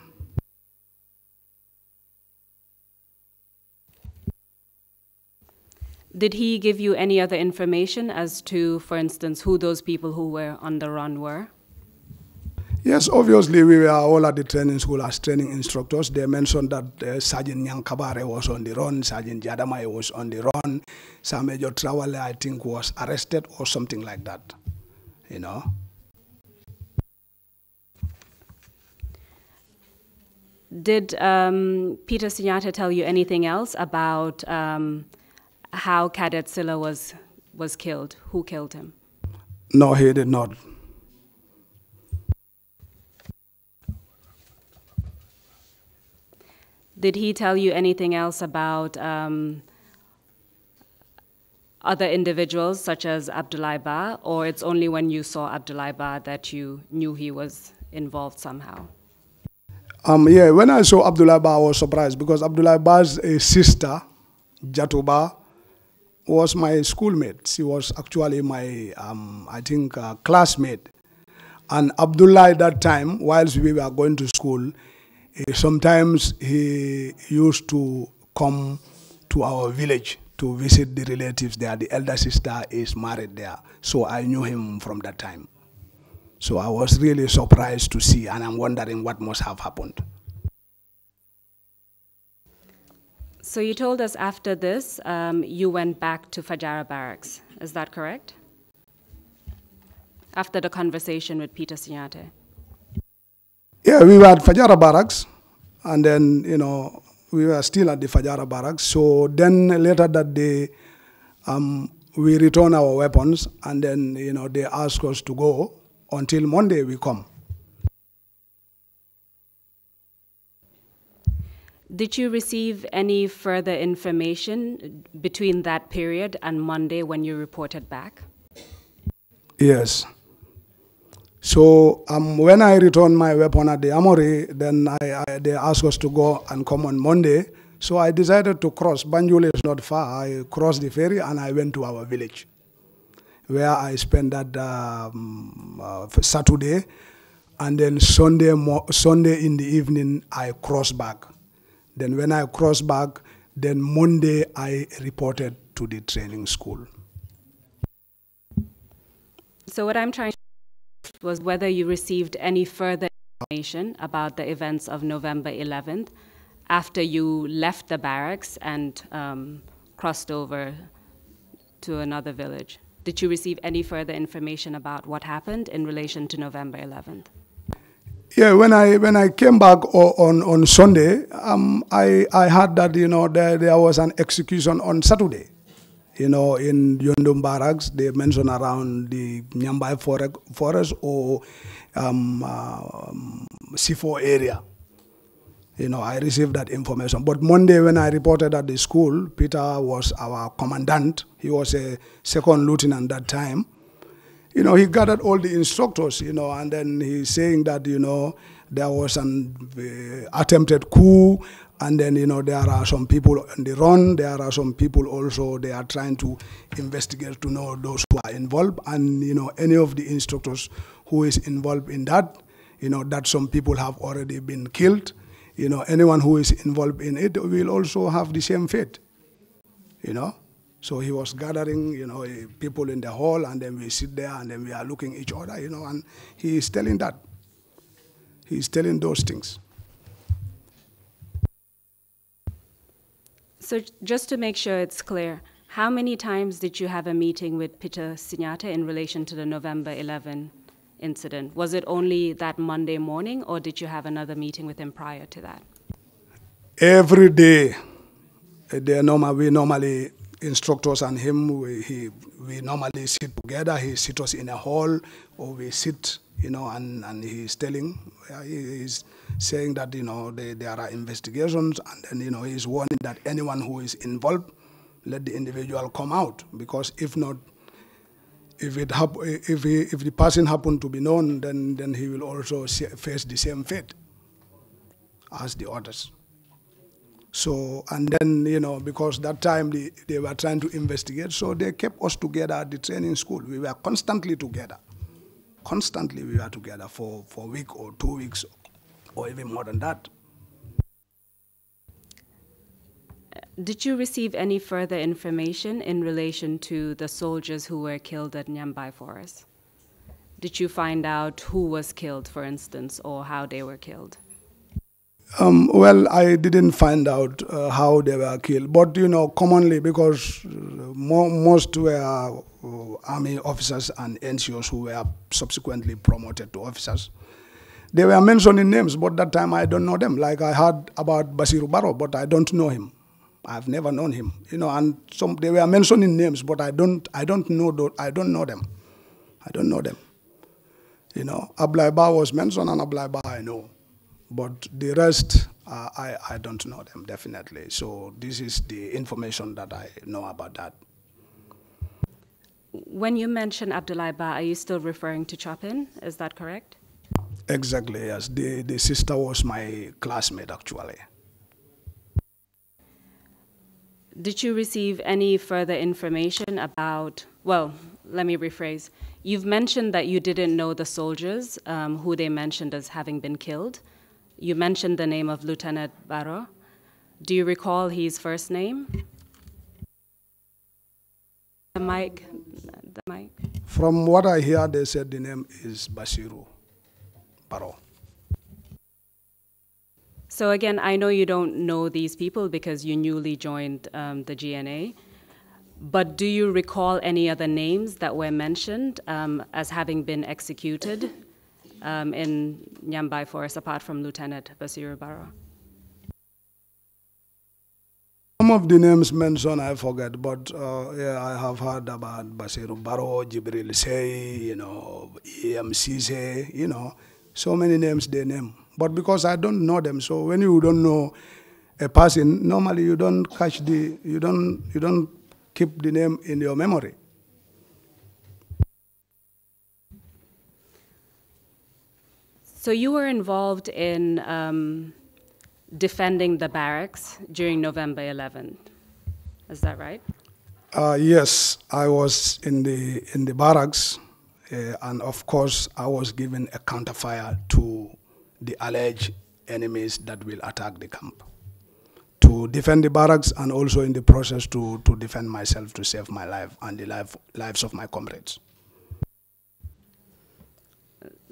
Did he give you any other information as to, for instance, who those people who were on the run were? Yes, obviously we were all at the training school as training instructors. They mentioned that Sergeant Nyang Kabare was on the run, Sergeant Jadama was on the run, Samejo Trawale, I think, was arrested or something like that, Did Peter Sinyate tell you anything else about how Cadet Silla was killed? Who killed him? No, he did not. Did he tell you anything else about other individuals such as Abdullah Ba, or it's only when you saw Abdullah Ba that you knew he was involved somehow? Yeah, when I saw Abdullah Ba, I was surprised because Abdullah Ba's sister, Jatuba, was my schoolmate. She was actually my, classmate. And Abdullah at that time, whilst we were going to school, sometimes he used to come to our village to visit the relatives there. The elder sister is married there. So I knew him from that time. So I was really surprised to see, and I'm wondering what must have happened. So you told us after this, you went back to Fajara Barracks. Is that correct? After the conversation with Peter Sinyate. Yeah, we were at Fajara Barracks, and then, we were still at the Fajara Barracks. So then later that day, we returned our weapons, and then, they asked us to go until Monday we come. Did you receive any further information between that period and Monday when you reported back? Yes. So when I returned my weapon at the armory, then they asked us to go and come on Monday. So I decided to cross. Banjul is not far. I crossed the ferry and I went to our village, where I spent that Saturday, and then Sunday in the evening I crossed back. Then when I crossed back, then Monday I reported to the training school. So what I'm trying to was whether you received any further information about the events of November 11th after you left the barracks and crossed over to another village. Did you receive any further information about what happened in relation to November 11th? Yeah, when I came back on Sunday, I heard that there was an execution on Saturday. In Yondum Barracks, they mentioned around the Nyambai forest or C4 area. I received that information. But Monday when I reported at the school, Peter was our commandant. He was a second lieutenant that time. He gathered all the instructors, and then he's saying that, there was an attempted coup, and then, there are some people on the run. There are some people also, they are trying to investigate to know those who are involved. And, any of the instructors who is involved in that, that some people have already been killed. Anyone who is involved in it will also have the same fate, So he was gathering, people in the hall, and then we sit there, and then we are looking at each other, and he is telling that. He is telling those things. So just to make sure it's clear, how many times did you have a meeting with Peter Sinyate in relation to the November 11 incident? Was it only that Monday morning, or did you have another meeting with him prior to that? Every day, we normally, instructors and him, we normally sit together. He sits us in a hall, or we sit, and he's he's saying that, there are investigations, and then, he's warning that anyone who is involved, let the individual come out, because if not, if the person happened to be known, then he will also face the same fate as the others. So, and then, because that time they were trying to investigate, so they kept us together at the training school. We were constantly together. Constantly we were together for a week or 2 weeks, or even more than that. Did you receive any further information in relation to the soldiers who were killed at Nyambai Forest? Did you find out who was killed, for instance, or how they were killed? Well, I didn't find out how they were killed, but commonly, because most were army officers and NCOs who were subsequently promoted to officers. They were mentioning names, but that time I don't know them. Like I heard about Basiru Baro, but I don't know him. I've never known him. And they were mentioning names, but I don't know them. I don't know them. Ablaiba was mentioned, and Ablaiba I know. But the rest, I don't know them, definitely. So this is the information that I know about that. When you mention Abdoulaye Ba, are you still referring to Chopin? Is that correct? Exactly, yes. The sister was my classmate, actually. Did you receive any further information about, well, let me rephrase. You've mentioned that you didn't know the soldiers who they mentioned as having been killed. You mentioned the name of Lieutenant Baro. Do you recall his first name? The mic. From what I hear, they said the name is Basiru Baro. So again, I know you don't know these people because you newly joined the GNA, but do you recall any other names that were mentioned as having been executed in Nyambai Forest apart from Lieutenant Basiru Baro? Some of the names mentioned I forget, but yeah, I have heard about Basiru Baro, Jibril Sey, EMCC, so many names they name. But because I don't know them, so when you don't know a person, normally you don't you don't keep the name in your memory. So you were involved in defending the barracks during November 11th. Is that right? Yes, I was in the barracks, and of course I was given a counterfire to the alleged enemies that will attack the camp, to defend the barracks and also in the process to defend myself, to save my life and the lives of my comrades.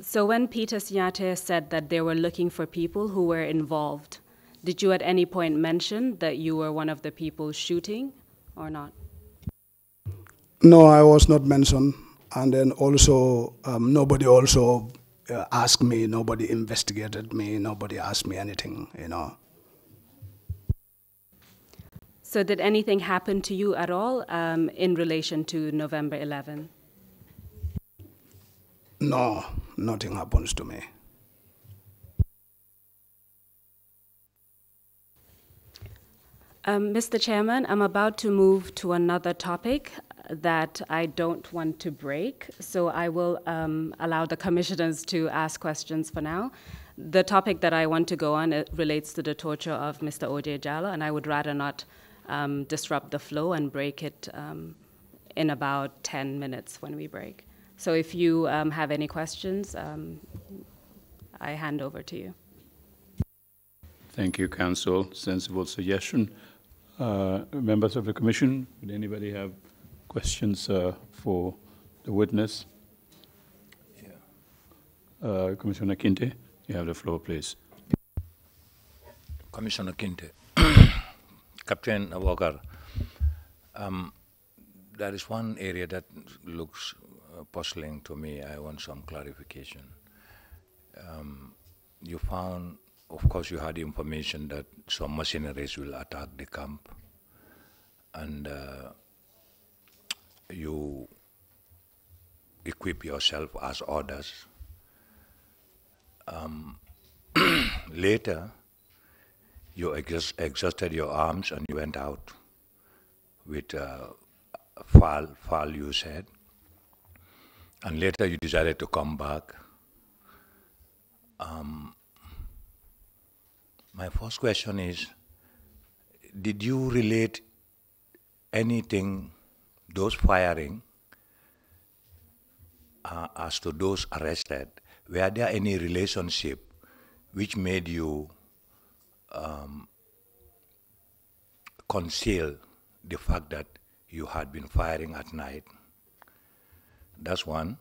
So when Peter Sinyate said that they were looking for people who were involved, did you at any point mention that you were one of the people shooting or not? No, I was not mentioned. And then also, nobody also asked me, nobody investigated me, nobody asked me anything, So did anything happen to you at all in relation to November 11? No, nothing happens to me. Mr. Chairman, I'm about to move to another topic that I don't want to break, so I will allow the commissioners to ask questions for now. The topic that I want to go on relates to the torture of Mr. O.J. Jallow, and I would rather not disrupt the flow and break it in about 10 minutes when we break. So if you have any questions, I hand over to you. Thank you, Council. Sensible suggestion. Members of the Commission, would anybody have questions for the witness? Yeah. Commissioner Kinte, you have the floor, please. Commissioner Kinte, Captain Walker, there is one area that looks puzzling to me. I want some clarification. You found, of course, you had information that some mercenaries will attack the camp, and you equip yourself as orders. Later, you exhausted your arms and you went out with FAL, you said, and later you decided to come back. My first question is, did you relate anything, those firing, as to those arrested? Were there any relationship which made you conceal the fact that you had been firing at night? That's one.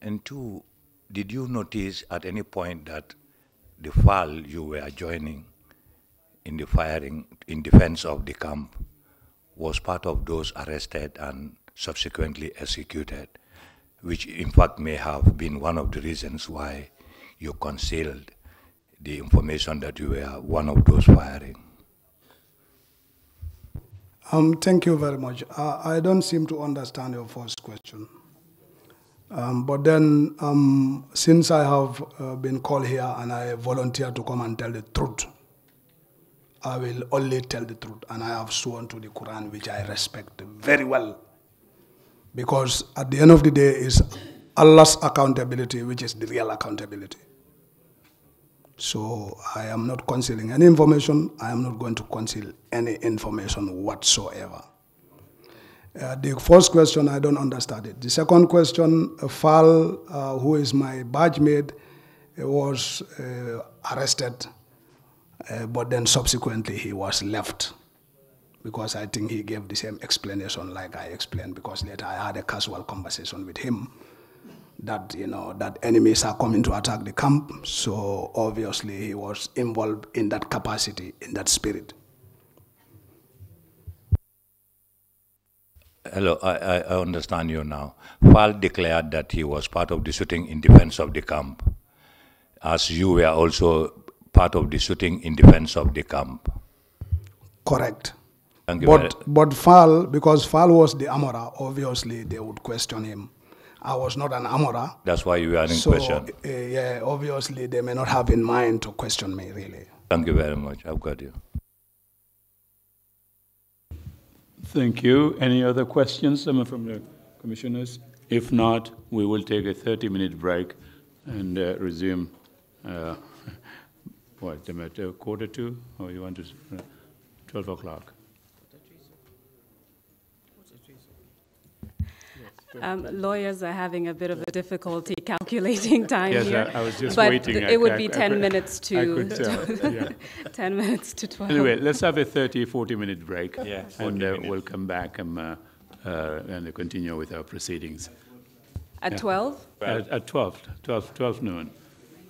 And two, did you notice at any point that the FAL you were joining in the firing in defense of the camp was part of those arrested and subsequently executed, which in fact may have been one of the reasons why you concealed the information that you were one of those firing? Thank you very much. I don't seem to understand your first question. But then, since I have been called here and I volunteered to come and tell the truth, I will only tell the truth. And I have sworn to the Quran, which I respect very well. Because at the end of the day, it's Allah's accountability, which is the real accountability. So I am not concealing any information. I am not going to conceal any information whatsoever. The first question, I don't understand it. The second question, FAL, who is my badge mate, was arrested, but then subsequently he was left because I think he gave the same explanation like I explained, because later I had a casual conversation with him that, that enemies are coming to attack the camp. So obviously he was involved in that capacity, in that spirit. Hello, I understand you now. Fall declared that he was part of the shooting in defense of the camp, as you were also part of the shooting in defense of the camp. Correct. Thank you. But Fall, because Fall was the Amora, obviously they would question him. I was not an Amora. That's why you are in question. Yeah, obviously they may not have in mind to question me, really. Thank you very much. I've got you. Thank you. Any other questions from the commissioners? If not, we will take a 30-minute break and resume. What, at 1:45, or you want to 12 o'clock? Lawyers are having a bit of a difficulty calculating time here. Yes, I was just but waiting. It would be 10 minutes to 10 minutes to 12. Anyway, let's have a 40-minute break, and we'll come back and continue with our proceedings. At 12? At 12 noon.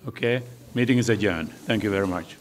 Okay? Meeting is adjourned. Thank you very much.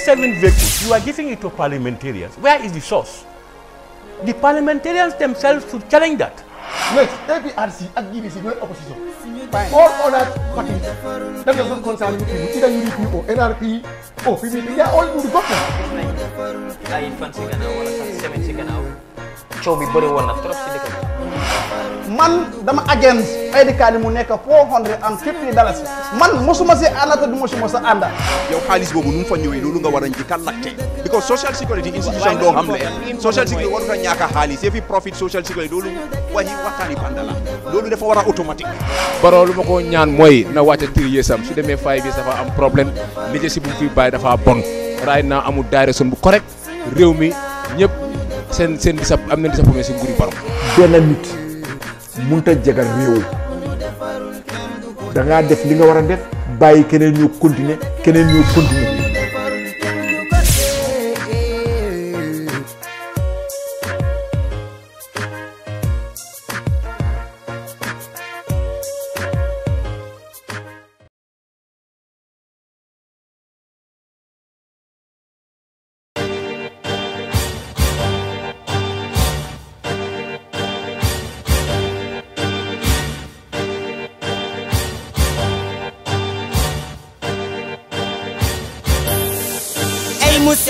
Vehicles, you are giving it to parliamentarians. Where is the source? The parliamentarians themselves should challenge that. Yes, APRC and GBC no opposition. All other parties that doesn't concern you people, either UDP or NRP or PDP, they are all in the government. Man, dama against ID card mu nekk $450. Man mosuma si ànd du mosuma sa ànda. yow xaalis boobu nu mu fa ñëwee loolu nga war a njëkk a laajte because social security institution doo xam ne social security warut a ñàkk a xaalis yëfi profit social security loolu waxtaani banda la loolu dafa war a automatique. Barrow lu ma ko ñaan mooy na wàcce 3 years am su demee 5 years dafa am problème leadership bu fi bàyyi dafa bon right now amul direction bu correct réew mi ñëpp seen am na disappointment si nguuri Barrow. Benn nit mënut a jagal réew da ngaa def li nga war a def bàyyi keneen ñu continuer